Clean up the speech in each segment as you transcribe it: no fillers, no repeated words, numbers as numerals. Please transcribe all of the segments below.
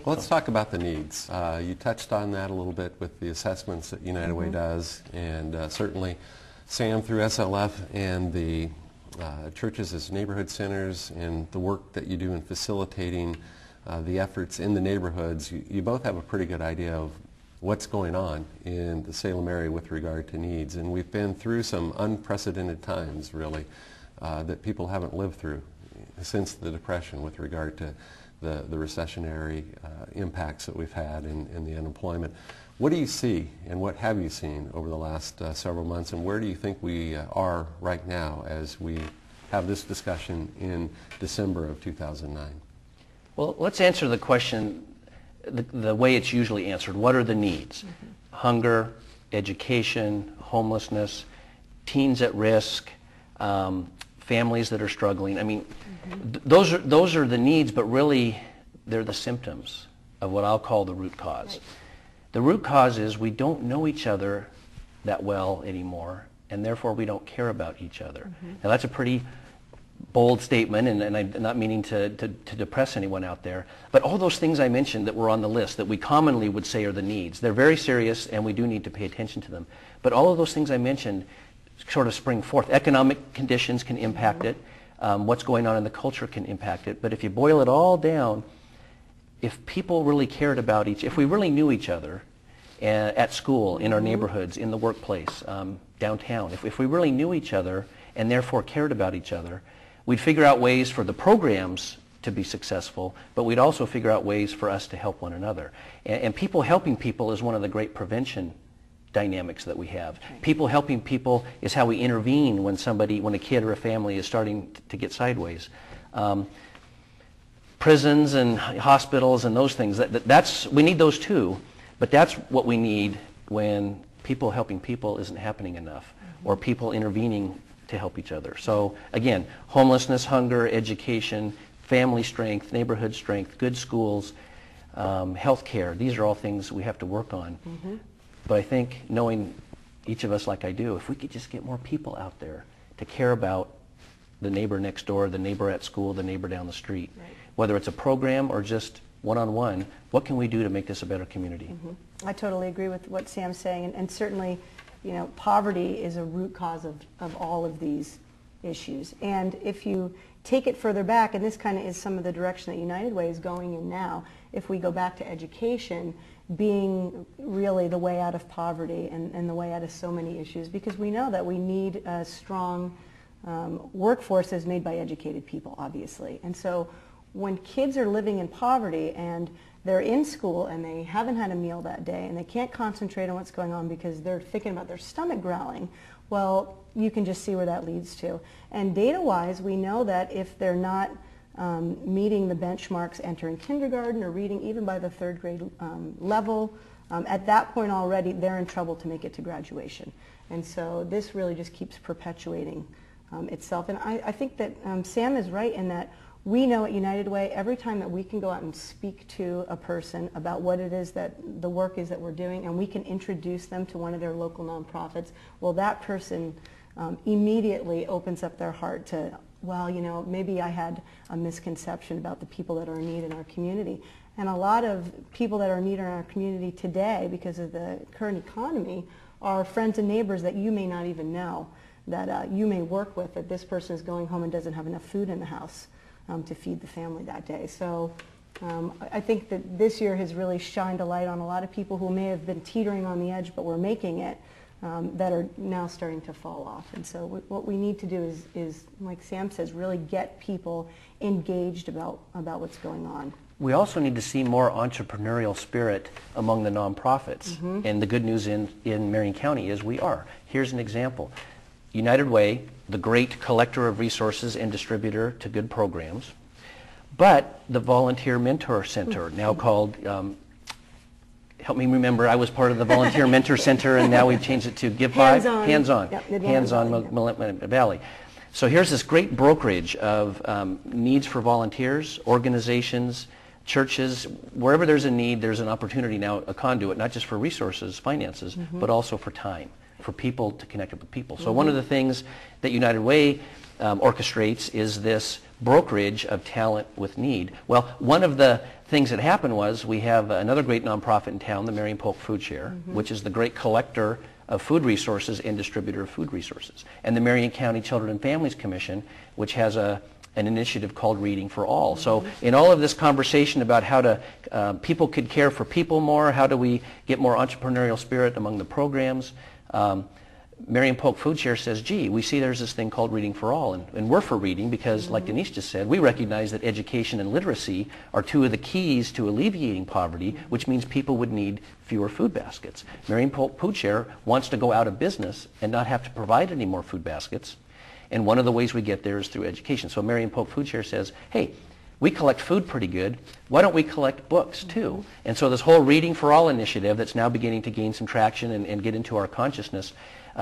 Well, let's talk about the needs. You touched on that a little bit with the assessments that United Way does, and certainly Sam through SLF and the churches as neighborhood centers and the work that you do in facilitating the efforts in the neighborhoods. You both have a pretty good idea of what's going on in the Salem area with regard to needs, and we've been through some unprecedented times, really, that people haven't lived through since the Depression with regard to the recessionary impacts that we've had in the unemployment. What do you see and what have you seen over the last several months, and where do you think we are right now as we have this discussion in December of 2009? Well, let's answer the question the way it's usually answered. What are the needs? Hunger, education, homelessness, teens at risk, families that are struggling. I mean, those are the needs, but really they're the symptoms of what I'll call the root cause. Right. The root cause is we don't know each other that well anymore, and therefore we don't care about each other. Now that's a pretty bold statement, and I'm not meaning to depress anyone out there, but all those things I mentioned that were on the list that we commonly would say are the needs, they're very serious and we do need to pay attention to them. But all of those things I mentioned sort of spring forth. Economic conditions can impact it. What's going on in the culture can impact it. But if you boil it all down, if people really cared about if we really knew each other at school, in our neighborhoods, in the workplace, downtown, if we really knew each other and therefore cared about each other, we'd figure out ways for the programs to be successful, but we'd also figure out ways for us to help one another. And people helping people is one of the great prevention dynamics that we have. Okay. People helping people is how we intervene when a kid or a family is starting to get sideways. Prisons and hospitals and those things, we need those too, but that's what we need when people helping people isn't happening enough, or people intervening to help each other. So again, homelessness, hunger, education, family strength, neighborhood strength, good schools, health care, these are all things we have to work on. But I think, knowing each of us like I do, if we could just get more people out there to care about the neighbor next door, the neighbor at school, the neighbor down the street, whether it's a program or just one-on-one, what can we do to make this a better community? I totally agree with what Sam's saying, and certainly, you know, poverty is a root cause of all of these issues. And if you take it further back, and this kind of is some of the direction that United Way is going in now, if we go back to education being really the way out of poverty and the way out of so many issues, because we know that we need a strong workforce is made by educated people, obviously. And so when kids are living in poverty and they're in school and they haven't had a meal that day and they can't concentrate on what's going on because they're thinking about their stomach growling, well, you can just see where that leads to. And data-wise, we know that if they're not meeting the benchmarks entering kindergarten or reading even by the third grade level, at that point already they're in trouble to make it to graduation. And so this really just keeps perpetuating itself. And I think that Sam is right in that we know at United Way, every time that we can go out and speak to a person about what it is that the work is that we're doing, and we can introduce them to one of their local nonprofits, well, that person immediately opens up their heart to, well, you know, maybe I had a misconception about the people that are in need in our community. And a lot of people that are in need in our community today, because of the current economy, are friends and neighbors that you may not even know, that you may work with, that this person is going home and doesn't have enough food in the house to feed the family that day. So I think that this year has really shined a light on a lot of people who may have been teetering on the edge but were making it, that are now starting to fall off. And so what we need to do is, like Sam says, really get people engaged about what's going on. We also need to see more entrepreneurial spirit among the nonprofits. And the good news in Marion County is we are. Here's an example. United Way, the great collector of resources and distributor to good programs, but the Volunteer Mentor Center, now called, help me remember, I was part of the Volunteer Mentor Center, and now we've changed it to Give Five, Hands-On, Willamette Valley. So here's this great brokerage of needs for volunteers, organizations, churches. Wherever there's a need, there's an opportunity now, a conduit, not just for resources, finances, but also for time, for people to connect up with people. So one of the things that United Way orchestrates is this brokerage of talent with need. Well, one of the things that happened was we have another great nonprofit in town, the Marion Polk Food Share, which is the great collector of food resources and distributor of food resources. And the Marion County Children and Families Commission, which has an initiative called Reading for All. So in all of this conversation about how to, people could care for people more, how do we get more entrepreneurial spirit among the programs, Marion Polk Food Share says, gee, we see there's this thing called Reading for All, and we're for reading because, like Denise just said, we recognize that education and literacy are two of the keys to alleviating poverty, which means people would need fewer food baskets. Marion Polk Food Share wants to go out of business and not have to provide any more food baskets, and one of the ways we get there is through education. So Marion Polk Food Share says, hey, we collect food pretty good. Why don't we collect books too? And so this whole Reading for All initiative that's now beginning to gain some traction and get into our consciousness,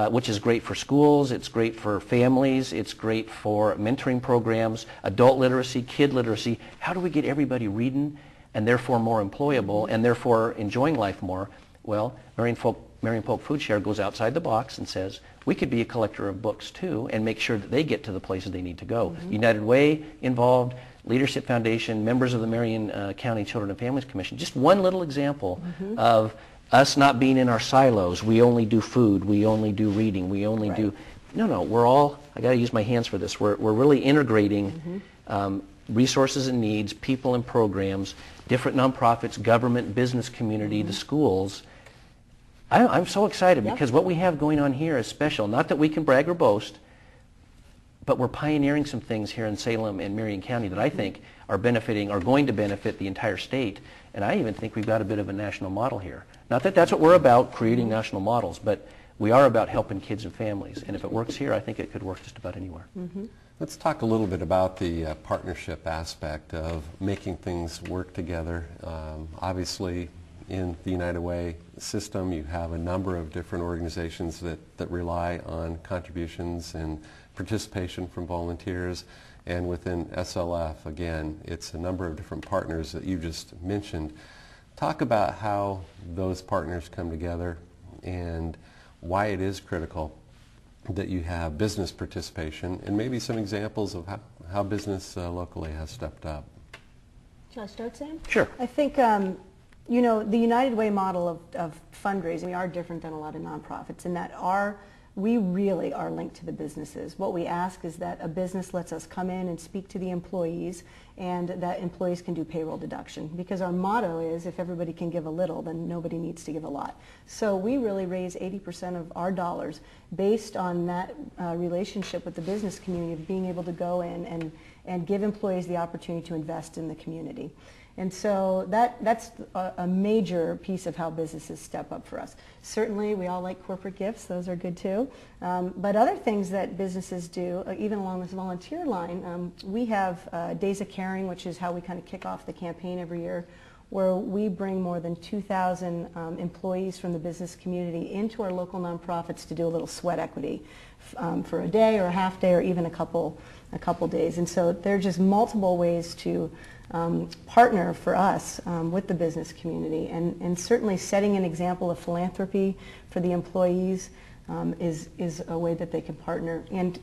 which is great for schools, it's great for families, it's great for mentoring programs, adult literacy, kid literacy. How do we get everybody reading and therefore more employable and therefore enjoying life more? Well, Marion Polk Food Share goes outside the box and says, we could be a collector of books too and make sure that they get to the places they need to go. United Way involved, Leadership Foundation, members of the Marion County Children and Families Commission. Just one little example of us not being in our silos. We only do food, we only do reading, we only do... No, we're all, I got to use my hands for this, we're really integrating resources and needs, people and programs, different nonprofits, government, business community, the schools. I'm so excited because what we have going on here is special. Not that we can brag or boast, but we're pioneering some things here in Salem and Marion County that I think are benefiting, are going to benefit the entire state. And I even think we've got a bit of a national model here. Not that that's what we're about, creating national models, but we are about helping kids and families. And if it works here, I think it could work just about anywhere. Let's talk a little bit about the partnership aspect of making things work together. Obviously, in the United Way system, you have a number of different organizations that rely on contributions and participation from volunteers. And within SLF, again, it's a number of different partners that you just mentioned. Talk about how those partners come together and why it is critical that you have business participation and maybe some examples of how business locally has stepped up. Shall I start, Sam? Sure. I think, you know, the United Way model of fundraising, we are different than a lot of nonprofits in that we really are linked to the businesses. What we ask is that a business lets us come in and speak to the employees and that employees can do payroll deduction because our motto is if everybody can give a little, then nobody needs to give a lot. So we really raise 80% of our dollars based on that relationship with the business community of being able to go in and give employees the opportunity to invest in the community. And so that's a major piece of how businesses step up for us. Certainly, we all like corporate gifts. Those are good too. But other things that businesses do, even along this volunteer line, we have Days of Caring, which is how we kind of kick off the campaign every year, where we bring more than 2,000 employees from the business community into our local nonprofits to do a little sweat equity for a day or a half day or even a couple days. And so there are just multiple ways to partner for us with the business community, and certainly setting an example of philanthropy for the employees is a way that they can partner. And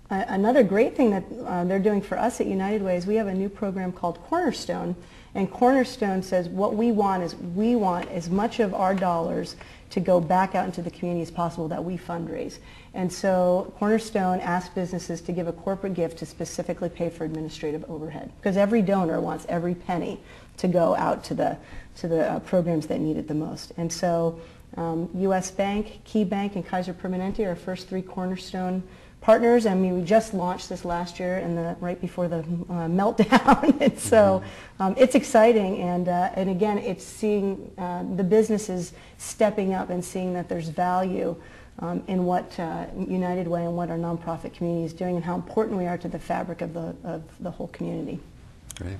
another great thing that they're doing for us at United Way is we have a new program called Cornerstone, and Cornerstone says what we want is we want as much of our dollars to go back out into the community as possible that we fundraise. And so Cornerstone asks businesses to give a corporate gift to specifically pay for administrative overhead because every donor wants every penny to go out to the programs that need it the most. And so U.S. Bank, Key Bank, and Kaiser Permanente are our first three Cornerstone partners. I mean, we just launched this last year right before the meltdown. And so it's exciting, and again, it's seeing the businesses stepping up and seeing that there's value in what United Way and what our nonprofit community is doing and how important we are to the fabric of the whole community. Great.